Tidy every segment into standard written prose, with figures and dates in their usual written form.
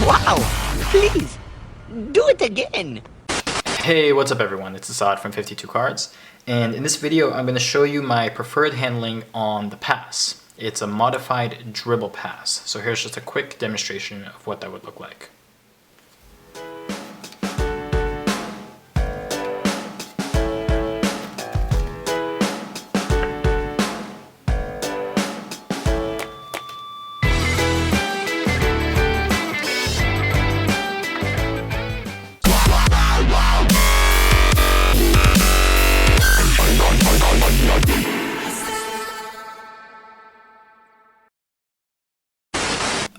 Wow! Please, do it again! Hey, what's up everyone? It's Assad from 52Kards, and in this video I'm going to show you my preferred handling on the pass. It's a modified dribble pass, so here's just a quick demonstration of what that would look like.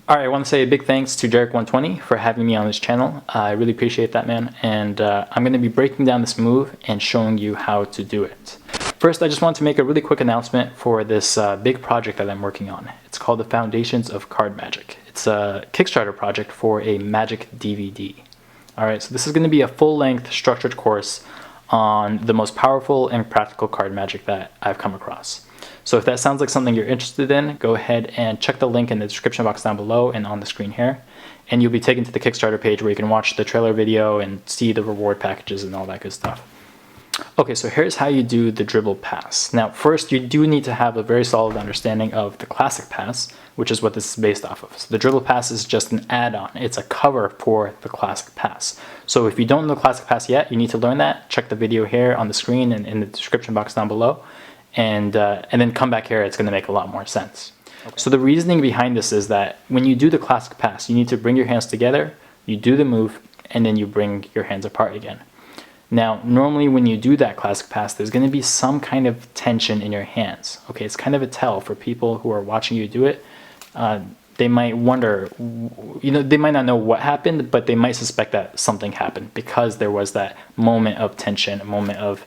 Alright, I want to say a big thanks to Jarek120 for having me on this channel. I really appreciate that, man. And I'm going to be breaking down this move and showing you how to do it. First, I just want to make a really quick announcement for this big project that I'm working on. It's called the Foundations of Card Magic. It's a Kickstarter project for a Magic DVD. Alright, so this is going to be a full-length structured course on the most powerful and practical card magic that I've come across. So if that sounds like something you're interested in, go ahead and check the link in the description box down below and on the screen here. And you'll be taken to the Kickstarter page where you can watch the trailer video and see the reward packages and all that good stuff. Okay, so here's how you do the dribble pass. Now, first, you do need to have a very solid understanding of the classic pass, which is what this is based off of. So the dribble pass is just an add-on. It's a cover for the classic pass. So if you don't know the classic pass yet, you need to learn that. Check the video here on the screen and in the description box down below. And then come back here, it's going to make a lot more sense. Okay. So the reasoning behind this is that when you do the classic pass, you need to bring your hands together, you do the move, and then you bring your hands apart again. Now, normally when you do that classic pass, there's going to be some kind of tension in your hands. Okay, it's kind of a tell for people who are watching you do it. They might wonder, they might not know what happened, but they might suspect that something happened because there was that moment of tension, a moment of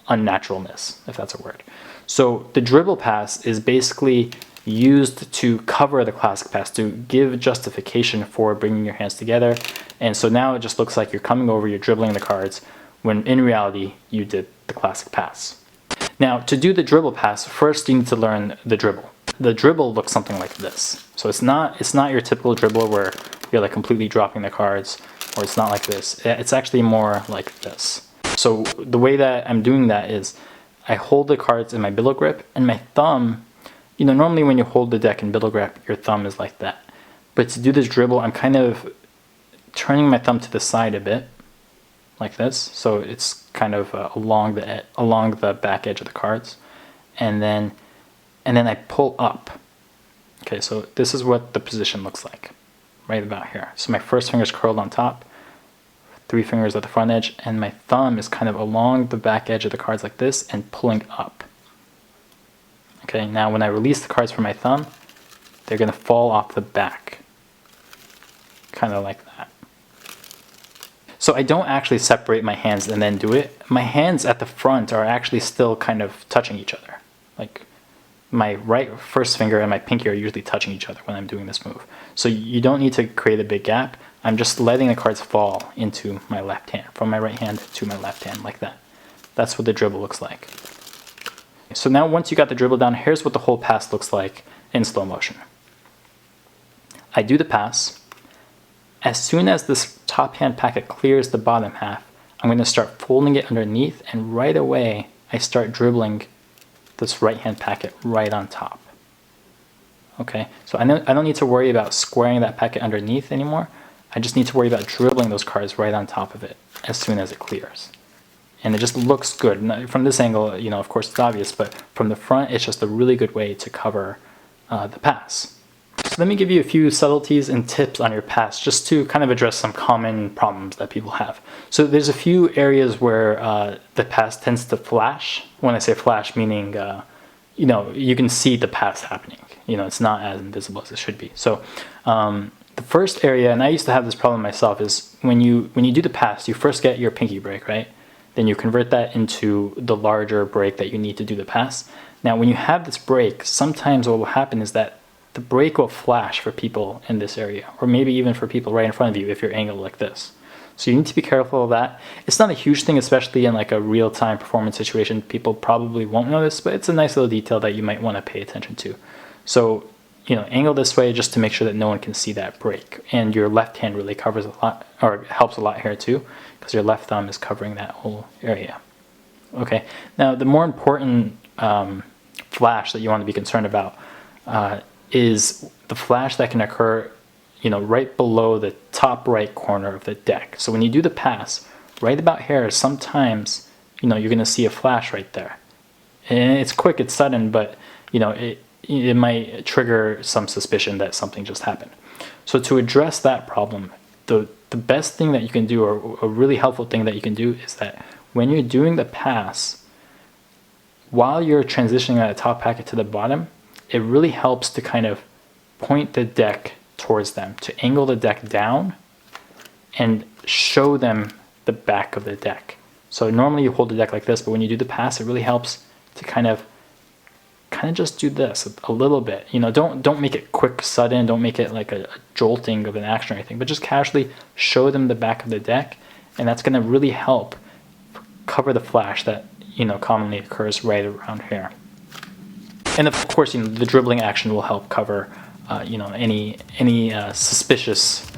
unnaturalness, if that's a word. So the dribble pass is basically used to cover the classic pass, to give justification for bringing your hands together. And so now it just looks like you're coming over, you're dribbling the cards, when in reality you did the classic pass. Now, to do the dribble pass, first you need to learn the dribble. The dribble looks something like this. So it's not your typical dribble where you're like completely dropping the cards, or it's not like this. It's actually more like this. So the way that I'm doing that is I hold the cards in my billow grip, and my thumb, normally when you hold the deck in billow grip, your thumb is like that. But to do this dribble, I'm kind of turning my thumb to the side a bit, like this. So it's kind of along the back edge of the cards, and then I pull up. Okay, so this is what the position looks like, right about here. So my first finger is curled on top, 3 fingers at the front edge, and my thumb is kind of along the back edge of the cards like this and pulling up. Okay, now when I release the cards from my thumb, they're going to fall off the back, kind of like that. So I don't actually separate my hands and then do it. My hands at the front are actually still kind of touching each other. Like my first finger and my pinky are usually touching each other when I'm doing this move. So you don't need to create a big gap. I'm just letting the cards fall into my left hand, from my right hand to my left hand, like that. That's what the dribble looks like. So now once you got the dribble down, here's what the whole pass looks like in slow motion. I do the pass. As soon as this top hand packet clears the bottom half, I'm going to start folding it underneath, and right away I start dribbling this right hand packet right on top. Okay, so I don't need to worry about squaring that packet underneath anymore. I just need to worry about dribbling those cards right on top of it as soon as it clears. And it just looks good. Now, from this angle, of course it's obvious, but from the front, it's just a really good way to cover the pass. So let me give you a few subtleties and tips on your pass, just to kind of address some common problems that people have. So there's a few areas where the pass tends to flash. When I say flash, meaning, you can see the pass happening. It's not as invisible as it should be. So the first area, and I used to have this problem myself, is when you do the pass, you first get your pinky break, right? Then you convert that into the larger break that you need to do the pass. Now, when you have this break, sometimes what will happen is that the break will flash for people in this area, or maybe even for people right in front of you if you're angled like this. So you need to be careful of that. It's not a huge thing, especially in like a real-time performance situation. People probably won't notice, but it's a nice little detail that you might want to pay attention to. So angle this way just to make sure that no one can see that break. And your left hand really covers a lot, or helps a lot here too, because your left thumb is covering that whole area. Okay, now the more important flash that you want to be concerned about is the flash that can occur, right below the top right corner of the deck. So when you do the pass, right about here, sometimes, you're going to see a flash right there. And it's quick, it's sudden, but, it might trigger some suspicion that something just happened. So to address that problem, the best thing that you can do, or a really helpful thing that you can do, is that when you're doing the pass, while you're transitioning at the top packet to the bottom, it really helps to kind of point the deck towards them, to angle the deck down and show them the back of the deck. So normally you hold the deck like this, but when you do the pass, it really helps to kind of just do this a little bit. Don't make it quick, sudden, don't make it like a jolting of an action or anything, but just casually show them the back of the deck, and that's going to really help cover the flash that commonly occurs right around here. And of course, the dribbling action will help cover any suspicious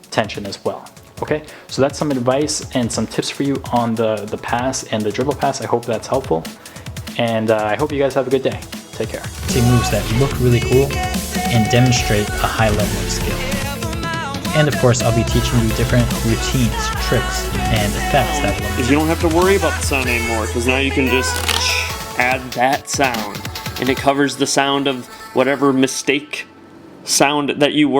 tension as well. Okay, so that's some advice and some tips for you on the pass and the dribble pass. I hope that's helpful, and I hope you guys have a good day. Take care. Say moves that look really cool and demonstrate a high level of skill. And of course, I'll be teaching you different routines, tricks, and effects that will. Because you don't have to worry about the sound anymore, because now you can just add that sound, and it covers the sound of whatever mistake sound that you were